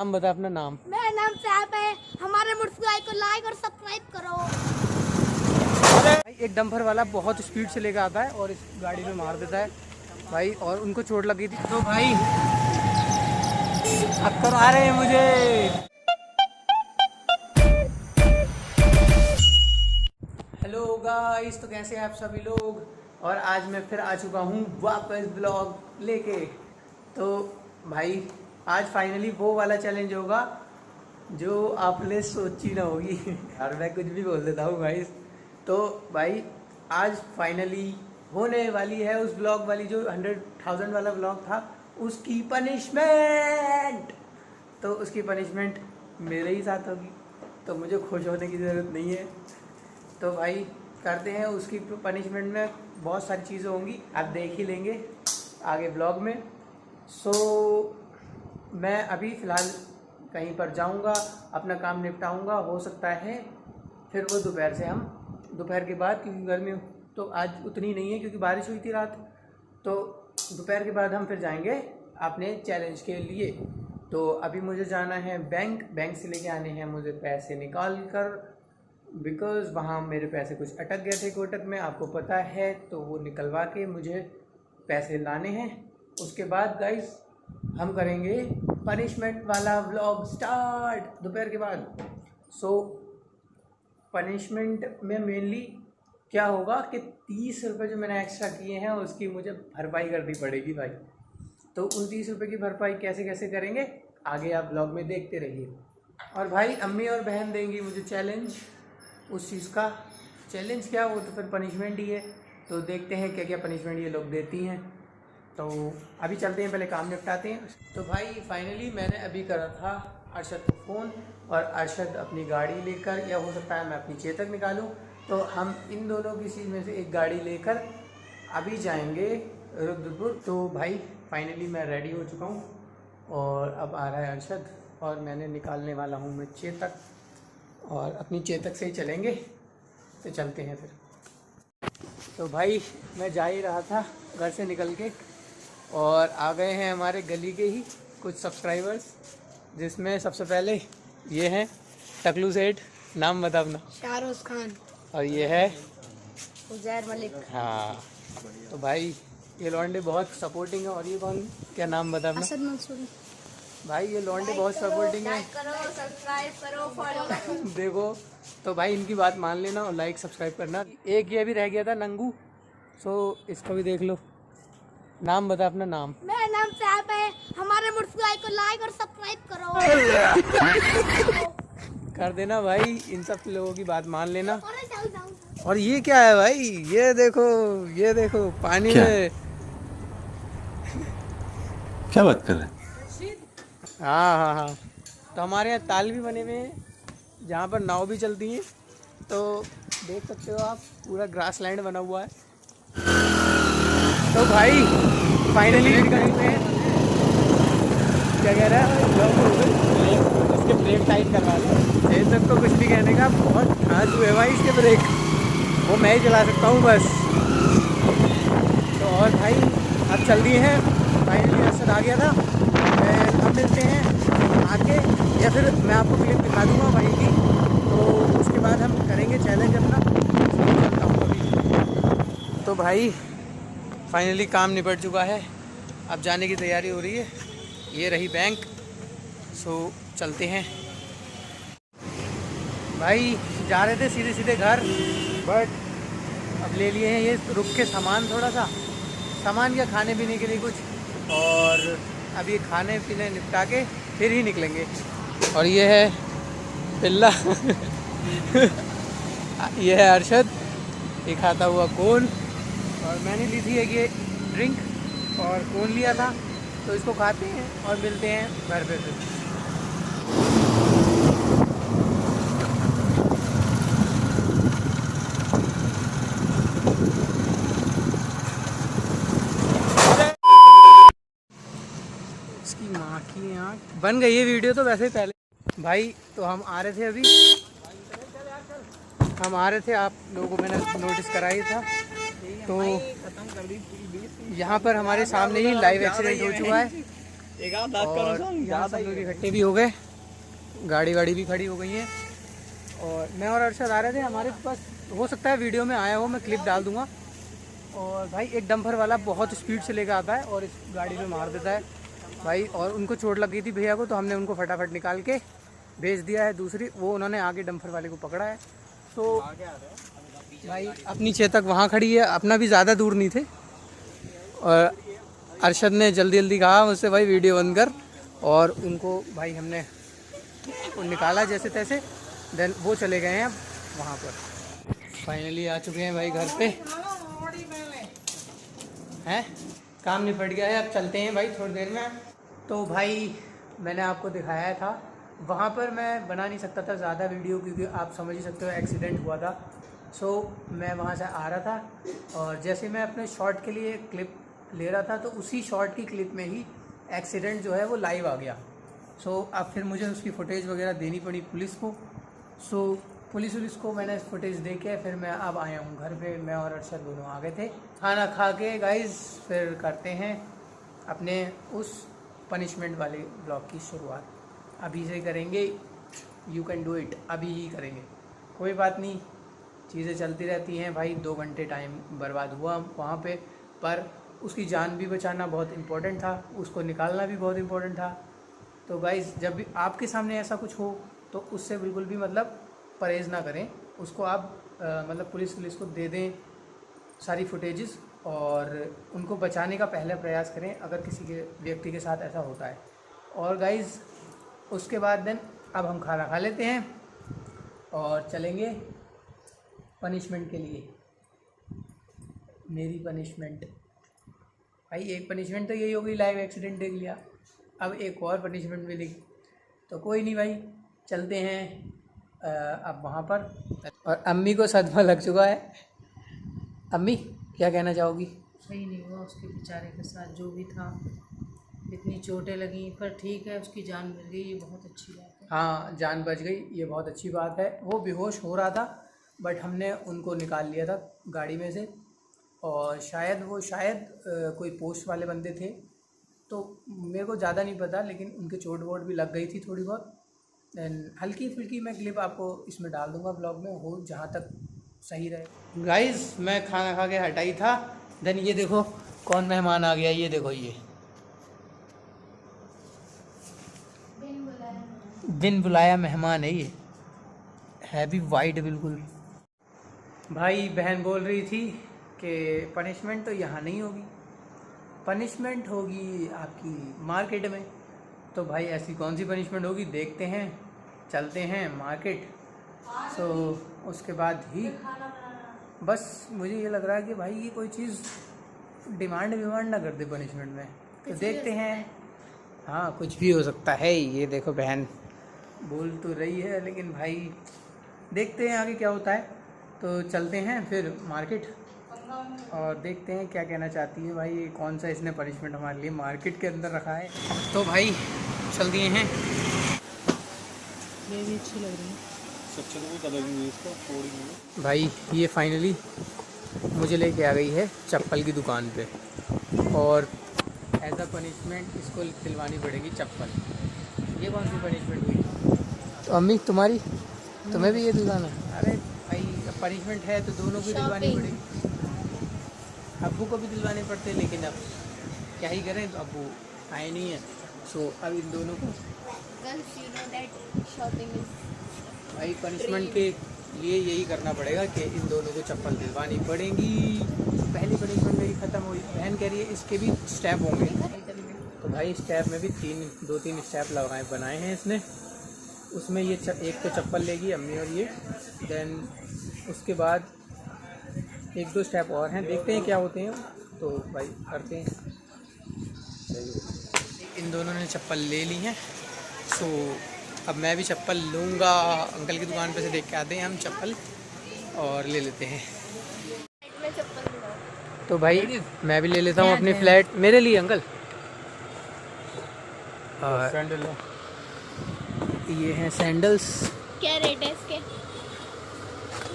नाम बता अपना नाम। मेरा नाम सैफ है। हमारे मुर्सुआई को लाइक और सब्सक्राइब करो। भाई एक डंपर वाला बहुत स्पीड से लेकर आता है और इस गाड़ी में मार देता है भाई, और उनको चोट लगी थी। तो भाई टक्कर आ रहे हैं मुझे। हेलो गाइस, तो कैसे हैं आप सभी लोग। और आज मैं फिर आ चुका हूँ वापस ब्लॉग लेके। तो भाई आज फाइनली वो वाला चैलेंज होगा जो आपने सोची ना होगी। और मैं कुछ भी बोल देता हूँ भाई। तो भाई आज फाइनली होने वाली है उस ब्लॉग वाली जो 100,000 वाला ब्लॉग था, उसकी पनिशमेंट। तो उसकी पनिशमेंट मेरे ही साथ होगी, तो मुझे खुश होने की ज़रूरत नहीं है। तो भाई करते हैं उसकी पनिशमेंट में बहुत सारी चीज़ें होंगी, आप देख ही लेंगे आगे ब्लॉग में। मैं अभी फ़िलहाल कहीं पर जाऊंगा, अपना काम निपटाऊंगा। हो सकता है फिर वो दोपहर के बाद, क्योंकि गर्मी तो आज उतनी नहीं है क्योंकि बारिश हुई थी रात। तो दोपहर के बाद हम फिर जाएंगे अपने चैलेंज के लिए। तो अभी मुझे जाना है बैंक से लेके आने हैं मुझे पैसे निकाल कर, बिकॉज़ वहाँ मेरे पैसे कुछ अटक गए थे कोटक में, आपको पता है। तो वो निकलवा के मुझे पैसे लाने हैं। उसके बाद गाइस हम करेंगे पनिशमेंट वाला व्लॉग स्टार्ट दोपहर के बाद। पनिशमेंट में मेनली क्या होगा कि 30 रुपये जो मैंने एक्स्ट्रा किए हैं उसकी मुझे भरपाई करनी पड़ेगी भाई। तो उन 30 रुपये की भरपाई कैसे कैसे करेंगे आगे आप ब्लॉग में देखते रहिए। और भाई अम्मी और बहन देंगी मुझे चैलेंज, उस चीज़ का चैलेंज क्या, वो तो फिर पनिशमेंट ही है। तो देखते हैं क्या क्या पनिशमेंट ये लोग देती हैं। तो अभी चलते हैं, पहले काम निपटाते हैं। तो भाई फाइनली मैंने अभी करा था अरशद को फ़ोन, और अरशद अपनी गाड़ी लेकर, या हो सकता है मैं अपनी चेतक निकालूं, तो हम इन दोनों की चीज़ में से एक गाड़ी लेकर अभी जाएंगे रुद्रपुर। तो भाई फाइनली मैं रेडी हो चुका हूं और अब आ रहा है अरशद, और मैंने निकालने वाला हूं मैं चेतक, और अपनी चेतक से ही चलेंगे। तो चलते हैं फिर। तो भाई मैं जा ही रहा था घर से निकल के, और आ गए हैं हमारे गली के ही कुछ सब्सक्राइबर्स, जिसमें सबसे पहले ये हैं टकलू सेठ, नाम बता अपना। शाहरुख खान। और ये है उजैर मलिक। हाँ, तो भाई ये लौंडे बहुत सपोर्टिंग है। और ये कौन, क्या नाम बता अपना। असद मंसूरी। भाई ये लौंडे बहुत सपोर्टिंग है। करो, सब्सक्राइब करो, फॉलो करो। देखो तो भाई इनकी बात मान लेना और लाइक सब्सक्राइब करना। एक ये भी रह गया था नंगू, सो इसको भी देख लो। नाम बता अपना नाम। मेरा नाम सैफ है। हमारे मुर्सुआई को लाइक और सब्सक्राइब करो। कर देना भाई, इन सब लोगों की बात मान लेना। जाओ। और ये क्या है भाई, ये देखो पानी में। क्या बात कर रहे हैं? हाँ। तो हमारे यहाँ ताल भी बने हुए हैं जहाँ पर नाव भी चलती हैं। तो देख सकते हो आप, पूरा ग्रास लैंड बना हुआ है। तो भाई फाइनली क्या कह रहा है, इसके ब्रेक टाइट करवा लो। ये तक तो कुछ नहीं कहने का, बहुत खास हुए भाई इसके ब्रेक, वो मैं ही चला सकता हूँ बस। तो और भाई अब चल दिए हैं, फाइनली असर आ गया था। अब मिलते हैं आके, या फिर मैं आपको क्लिप दिखा दूँगा वहीं की। तो उसके बाद हम करेंगे चैलेंज अपना। चलता हूँ अभी। तो भाई फाइनली काम निपट चुका है, अब जाने की तैयारी हो रही है। ये रही बैंक, सो चलते हैं। भाई जा रहे थे सीधे सीधे घर, बट अब ले लिए हैं ये रुक के सामान, थोड़ा सा सामान या खाने पीने के लिए कुछ, और अभी खाने पीने निपटा के फिर ही निकलेंगे। और ये है पिल्ला ये है अरशद, ये खाता हुआ कोन, और मैंने ली थी एक ये ड्रिंक और कोन लिया था। तो इसको खाते हैं और मिलते हैं घर पे फिर। इसकी माँ की आँख बन गई ये वीडियो तो वैसे ही पहले। भाई तो हम आ रहे थे आप लोगों को मैंने नोटिस कराया था। तो यहाँ पर हमारे सामने ही लाइव एक्सीडेंट हो चुका है। और यहाँ सब लोग इकट्ठे भी हो गए, गाड़ी भी खड़ी हो गई है। और मैं और अरशद आ रहे थे, हमारे पास हो सकता है वीडियो में आया हो, मैं क्लिप डाल दूंगा। और भाई एक डंपर वाला बहुत स्पीड से लेकर आता है और इस गाड़ी में मार देता है भाई, और उनको चोट लग गई थी भैया को, तो हमने उनको फटाफट निकाल के भेज दिया है दूसरी, वो उन्होंने आगे डंपर वाले को पकड़ा है। तो भाई अपनी चेतक वहाँ खड़ी है, अपना भी ज़्यादा दूर नहीं थे। और अरशद ने जल्दी जल्दी कहा मुझसे भाई वीडियो बंद कर, और उनको भाई हमने निकाला जैसे तैसे, देन वो चले गए हैं वहाँ पर। फाइनली आ चुके हैं भाई घर पे, हैं काम निपट गया है, अब चलते हैं भाई थोड़ी देर में। तो भाई मैंने आपको दिखाया था, वहाँ पर मैं बना नहीं सकता था ज़्यादा वीडियो, क्योंकि आप समझ ही सकते हो एक्सीडेंट हुआ था। सो मैं वहाँ से आ रहा था, और जैसे मैं अपने शॉट के लिए क्लिप ले रहा था, तो उसी शॉट की क्लिप में ही एक्सीडेंट जो है वो लाइव आ गया। सो अब फिर मुझे उसकी फुटेज वगैरह देनी पड़ी पुलिस को। सो पुलिस को मैंने फुटेज दे के फिर मैं अब आया हूँ घर पे। मैं और अरशद दोनों आ गए थे, खाना खा के गाइस फिर करते हैं अपने उस पनिशमेंट वाले ब्लॉग की शुरुआत। अभी से करेंगे, यू कैन डू इट, अभी ही करेंगे, कोई बात नहीं, चीज़ें चलती रहती हैं भाई। 2 घंटे टाइम बर्बाद हुआ वहाँ पे, पर उसकी जान भी बचाना बहुत इम्पोर्टेंट था, उसको निकालना भी बहुत इम्पोर्टेंट था। तो गाइस जब भी आपके सामने ऐसा कुछ हो तो उससे बिल्कुल भी मतलब परहेज़ ना करें, उसको आप मतलब पुलिस को दे दें सारी फुटेजेस, और उनको बचाने का पहला प्रयास करें अगर किसी के व्यक्ति के साथ ऐसा होता है। और गाइस उसके बाद देन अब हम खाना खा लेते हैं और चलेंगे पनिशमेंट के लिए। मेरी पनिशमेंट भाई, एक पनिशमेंट तो यही होगी, लाइव एक्सीडेंट देख लिया, अब एक और पनिशमेंट मिलेगी, तो कोई नहीं भाई चलते हैं अब वहाँ पर। और अम्मी को सदमा लग चुका है। अम्मी क्या कहना चाहोगी? सही नहीं हुआ उसके बेचारे के साथ, जो भी था, इतनी चोटें लगी, पर ठीक है उसकी जान बच गई, ये बहुत अच्छी बात है। हाँ जान बच गई, ये बहुत अच्छी बात है। वो बेहोश हो रहा था, बट हमने उनको निकाल लिया था गाड़ी में से, और शायद कोई पोस्ट वाले बंदे थे, तो मेरे को ज़्यादा नहीं पता, लेकिन उनके चोट वोट भी लग गई थी थोड़ी बहुत। दैन हल्की फुल्की मैं क्लिप आपको इसमें डाल दूंगा ब्लॉग में, हो जहाँ तक सही रहे। गाइस मैं खाना खा के हटाई था, देन ये देखो कौन मेहमान आ गया, ये देखो, ये बिन बुलाया मेहमान है, ये है भी वाइट बिल्कुल। भाई बहन बोल रही थी कि पनिशमेंट तो यहाँ नहीं होगी, पनिशमेंट होगी आपकी मार्केट में। तो भाई ऐसी कौन सी पनिशमेंट होगी, देखते हैं, चलते हैं मार्केट। सो उसके बाद ही बस मुझे ये लग रहा है कि भाई ये कोई चीज़ डिमांड ना कर दे पनिशमेंट में, तो देखते हैं। हाँ कुछ भी हो सकता है, ये देखो बहन बोल तो रही है, लेकिन भाई देखते हैं आगे क्या होता है। तो चलते हैं फिर मार्केट और देखते हैं क्या कहना चाहती है भाई, कौन सा इसने पनिशमेंट हमारे लिए मार्केट के अंदर रखा है। तो भाई चल दिए हैं, ये भी अच्छी लग रही है। भाई ये फाइनली मुझे लेके आ गई है चप्पल की दुकान पे, और एज अ पनिशमेंट इसको दिलवानी पड़ेगी चप्पल। ये कौन सी पनिशमेंट हुई? तो अम्मी तुम्हारी, तुम्हें भी ये दिलवाना? अरे भाई पनिशमेंट है तो दोनों की दिलवानी पड़ेगी। अब्बू को भी दिलवाने पड़ते, लेकिन अब क्या ही करें, तो अब्बू आए नहीं है। सो अब इन दोनों को भाई पनिशमेंट के लिए यही करना पड़ेगा कि इन दोनों को चप्पल दिलवानी पड़ेगी। पहली पनिशमेंट मेरी ख़त्म हुई, बहन कह रही है इसके भी स्टेप होंगे, तो भाई स्टेप में भी 2-3 स्टेप बनाए हैं इसने। उसमें ये एक तो चप्पल लेगी अम्मी और ये, देन उसके बाद 1-2 स्टेप और हैं, देखते हैं क्या होते हैं, तो भाई करते हैं। इन दोनों ने चप्पल ले ली हैं, सो अब मैं भी चप्पल लूँगा। अंकल की दुकान पे से देख के आते हैं हम चप्पल और ले लेते हैं। तो भाई मैं भी ले लेता हूँ अपनी फ्लैट मेरे लिए अंकल। और सैंडल ये हैं सैंडल्स। क्या रेट है इसके?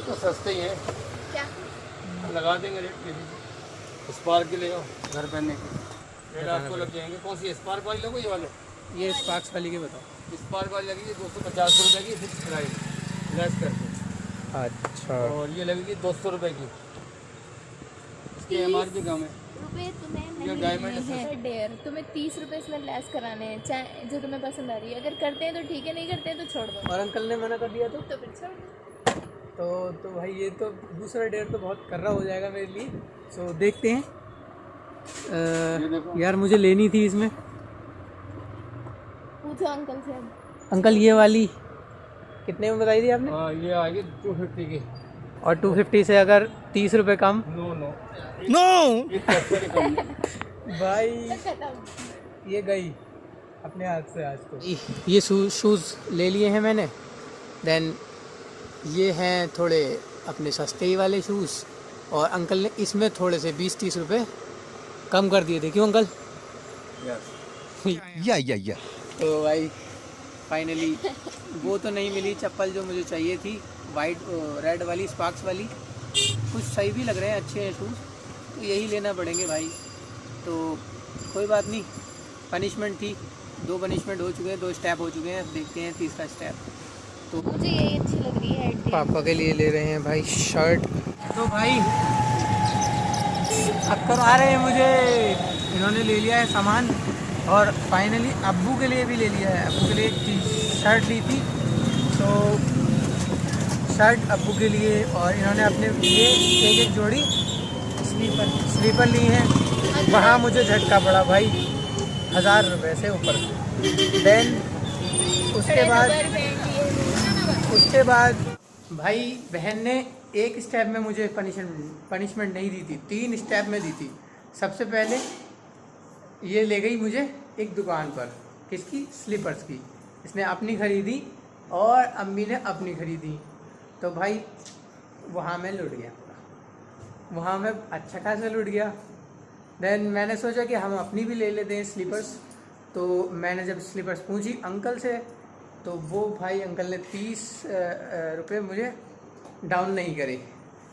तो सस्ते ही हैं, क्या लगा देंगे रेट के, इस बार के लिए घर पहनने के। रेट आपको लग जाएंगे। कौन सी स्पार्क वाली लोगे ये वाले? ये स्पार्क्स वाली के बताओ। स्पार्क वाली लगेगी 250 रुपये की फिक्स प्राइस लेस करके, अच्छा, और ये लगेगी 200 रुपये की। इसकी MRP कम है। रुपए तुम्हें ये डायमंड है डेयर, तुम्हें 30 रुपए इसमें लेस कराने हैं, चाहे जो तुम्हें पसंद आ रही है। अगर करते हैं तो ठीक है, नहीं करते हैं तो छोड़ दो। और अंकल ने मना कर दिया तो तो फिर छोड़ दो। तो भाई ये तो दूसरा डेढ़ तो बहुत कर्रा हो जाएगा मेरे लिए। सो देखते हैं। यार मुझे लेनी थी इसमें। पूछो अंकल से। अंकल ये वाली कितने में बताई थी आपने? हाँ, ये आएगी 250 की। और 250 से अगर 30 रुपये कम? नो ये 30 के कम है। भाई ये गई अपने हाथ से आज तो। ये शूज़ ले लिए हैं मैंने। देन ये हैं थोड़े अपने सस्ते ही वाले शूज़, और अंकल ने इसमें थोड़े से 20-30 रुपये कम कर दिए थे। क्यों अंकल? या तो भाई फाइनली वो तो नहीं मिली चप्पल जो मुझे चाहिए थी, वाइट रेड वाली स्पार्क्स वाली। कुछ सही भी लग रहे हैं, अच्छे हैं शूज़, तो यही लेना पड़ेंगे भाई। तो कोई बात नहीं, पनिशमेंट थी। 2 पनिशमेंट हो चुके हैं, 2 स्टेप हो चुके हैं, देखते हैं तीसरा स्टेप। तो मुझे यही अच्छी लग रही है। पापा के लिए ले रहे हैं भाई शर्ट। तो भाई अक्कर आ रहे हैं मुझे, इन्होंने ले लिया है सामान, और फाइनली अब्बू के लिए भी ले लिया है। अब्बू के लिए एक शर्ट ली थी, तो शर्ट अब्बू के लिए, और इन्होंने अपने लिए एक जोड़ी स्लीपर ली हैं। वहाँ मुझे झटका पड़ा भाई 1000 रुपये से ऊपर। देन उसके बाद भाई बहन ने एक स्टेप में मुझे पनिशमेंट नहीं दी थी, 3 स्टेप में दी थी। सबसे पहले ये ले गई मुझे एक दुकान पर, किसकी? स्लीपर्स की। इसने अपनी ख़रीदी और अम्मी ने अपनी ख़रीदी। तो भाई वहाँ मैं लुट गया, वहाँ मैं अच्छा खासा लुट गया। देन मैंने सोचा कि हम अपनी भी ले लेते हैं स्लीपर्स। तो मैंने जब स्लीपर्स पूछी अंकल से, तो वो भाई अंकल ने 30 रुपये मुझे डाउन नहीं करे,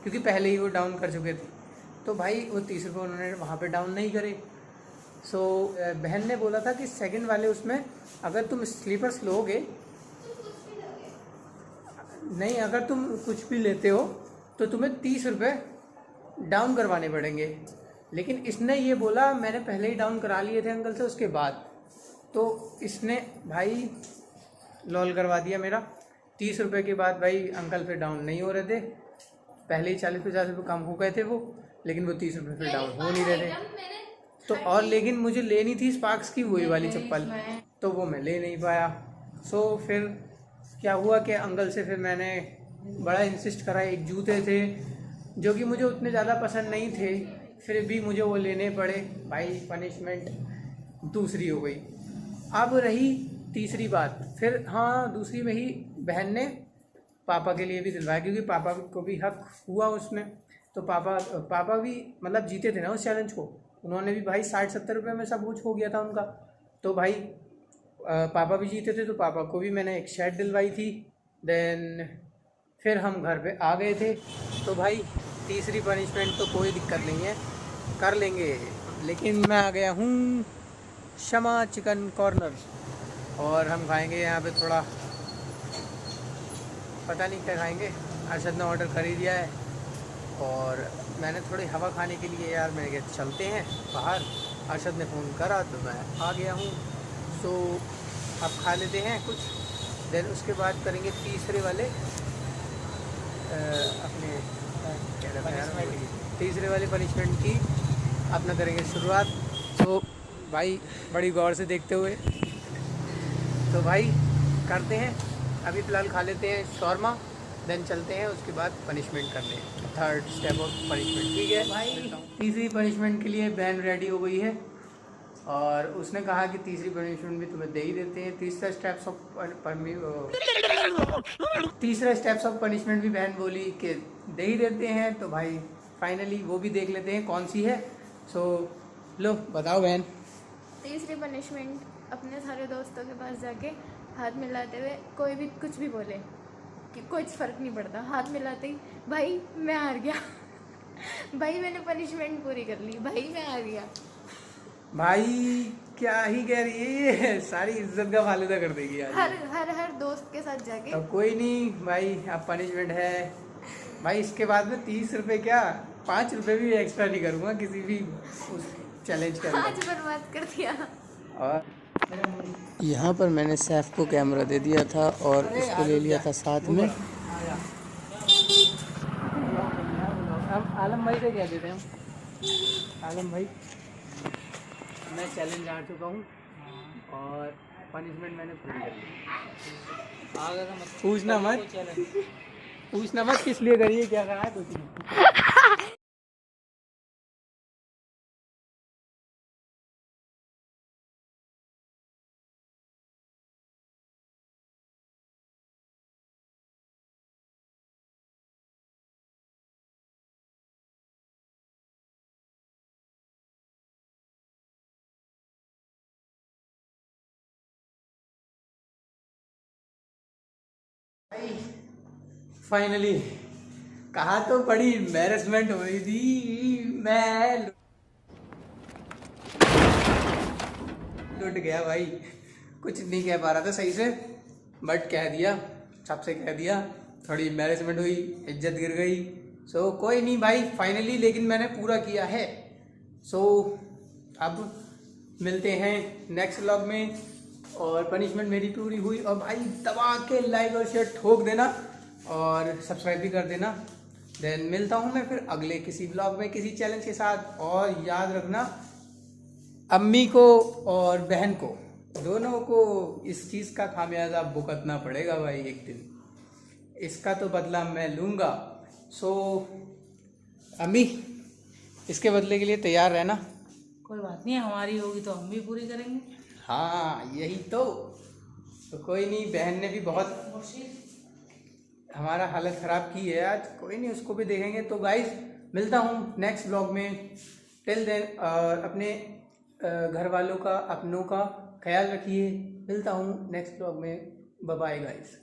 क्योंकि पहले ही वो डाउन कर चुके थे। तो भाई वो 30 रुपये उन्होंने वहाँ पे डाउन नहीं करे। सो बहन ने बोला था कि सेकंड वाले उसमें अगर तुम स्लीपर्स लोगे, नहीं अगर तुम कुछ भी लेते हो तो तुम्हें 30 रुपये डाउन करवाने पड़ेंगे। लेकिन इसने ये बोला, मैंने पहले ही डाउन करा लिए थे अंकल से उसके बाद, तो इसने भाई लॉल करवा दिया मेरा। 30 रुपये के बाद भाई अंकल फिर डाउन नहीं हो रहे थे। पहले ही 40-50 रुपये कम हो गए थे वो, लेकिन वो 30 रुपये फिर डाउन हो नहीं रहे थे। तो और लेकिन मुझे लेनी थी स्पार्क्स की वही वाली चप्पल, तो वो मैं ले नहीं पाया। सो फिर क्या हुआ कि अंकल से फिर मैंने बड़ा इंसिस्ट करा। एक जूते थे जो कि मुझे उतने ज़्यादा पसंद नहीं थे, फिर भी मुझे वो लेने पड़े। भाई पनिशमेंट दूसरी हो गई। अब रही तीसरी बात। फिर हाँ, दूसरी में ही बहन ने पापा के लिए भी दिलवाया, क्योंकि पापा को भी हक हुआ उसमें। तो पापा भी मतलब जीते थे ना उस चैलेंज को। उन्होंने भी भाई 60-70 रुपये में सब कुछ हो गया था उनका। तो भाई पापा भी जीते थे, तो पापा को भी मैंने एक शर्ट दिलवाई थी। देन फिर हम घर पे आ गए थे। तो भाई तीसरी पनिशमेंट तो कोई दिक्कत नहीं है, कर लेंगे। लेकिन मैं आ गया हूँ शमा चिकन कॉर्नर, और हम खाएंगे यहाँ पे थोड़ा, पता नहीं क्या खाएंगे। अरशद ने ऑर्डर कर ही दिया है, और मैंने थोड़ी हवा खाने के लिए यार मैंने कहा चलते हैं बाहर। अरशद ने फ़ोन करा तो मैं आ गया हूँ। सो अब खा लेते हैं कुछ, देन उसके बाद करेंगे तीसरे वाले अपने क्या कहते हैं, तीसरे वाले पनिशमेंट की अपना करेंगे शुरुआत। तो भाई बड़ी गौर से देखते हुए, तो भाई करते हैं। अभी फ़िलहाल खा लेते हैं शौरमा, देन चलते हैं उसके बाद पनिशमेंट करने, थर्ड स्टेप ऑफ पनिशमेंट। ठीक है भाई, तीसरी पनिशमेंट के लिए बहन रेडी हो गई है, और उसने कहा कि तीसरी पनिशमेंट भी तुम्हें दे ही देते हैं। तीसरा स्टेप्स ऑफ पनिशमेंट भी बहन बोली कि दे ही देते हैं। तो भाई फाइनली वो भी देख लेते हैं कौन सी है। सो लो बताओ बहन। तीसरी पनिशमेंट, अपने सारे दोस्तों के पास जाके हाथ मिलाते हुए कोई भी कुछ भी बोले कि कुछ फ़र्क नहीं पड़ता, हाथ मिलाते ही भाई मैं हार गया भाई मैंने पनिशमेंट पूरी कर ली, भाई मैं हार गया। भाई क्या ही कह रही है ये, सारी इज्जत का फालूदा कर देगी आज। हर दोस्त के साथ जाके। अब कोई नहीं भाई, अब पनिशमेंट है भाई। इसके बाद में 30 रुपये क्या 5 रुपये भी एक्स्ट्रा नहीं करूँगा किसी भी उस चैलेंज के आज अंदर। बर्बाद कर दिया। और यहाँ पर मैंने सैफ को कैमरा दे दिया था और उसको ले लिया था साथ में। हम आलम भाई से क्या देते हैं हम? आलम भाई, मैं चैलेंज आ चुका हूँ और पनिशमेंट मैंने पूरी कर ली। आगे का मत पूछना मत, चैलेंज। पूछना मत किस लिए करिए, क्या करा है कुछ नहीं। फाइनली कहा तो बड़ी एम्बैरेसमेंट हो रही थी, मैं लुट गया भाई। कुछ नहीं कह पा रहा था सही से, बट कह दिया, सबसे कह दिया। थोड़ी एम्बैरेसमेंट हुई, इज्जत गिर गई। सो कोई नहीं भाई, फाइनली लेकिन मैंने पूरा किया है। सो अब मिलते हैं नेक्स्ट व्लॉग में और पनिशमेंट मेरी पूरी हुई। और भाई दबा के लाइक और शेयर ठोक देना और सब्सक्राइब भी कर देना। देन मिलता हूँ मैं फिर अगले किसी व्लॉग में किसी चैलेंज के साथ। और याद रखना, अम्मी को और बहन को दोनों को इस चीज़ का खामियाजा भुगतना पड़ेगा भाई एक दिन। इसका तो बदला मैं लूँगा। सो अम्मी, इसके बदले के लिए तैयार रहना। कोई बात नहीं, हमारी होगी तो हम भी पूरी करेंगे। हाँ यही तो कोई नहीं, बहन ने भी बहुत हमारा हालत ख़राब की है आज। कोई नहीं, उसको भी देखेंगे। तो गाइस मिलता हूँ नेक्स्ट व्लॉग में। टिल देन अपने घर वालों का, अपनों का ख्याल रखिए। मिलता हूँ नेक्स्ट व्लॉग में। Bye bye guys.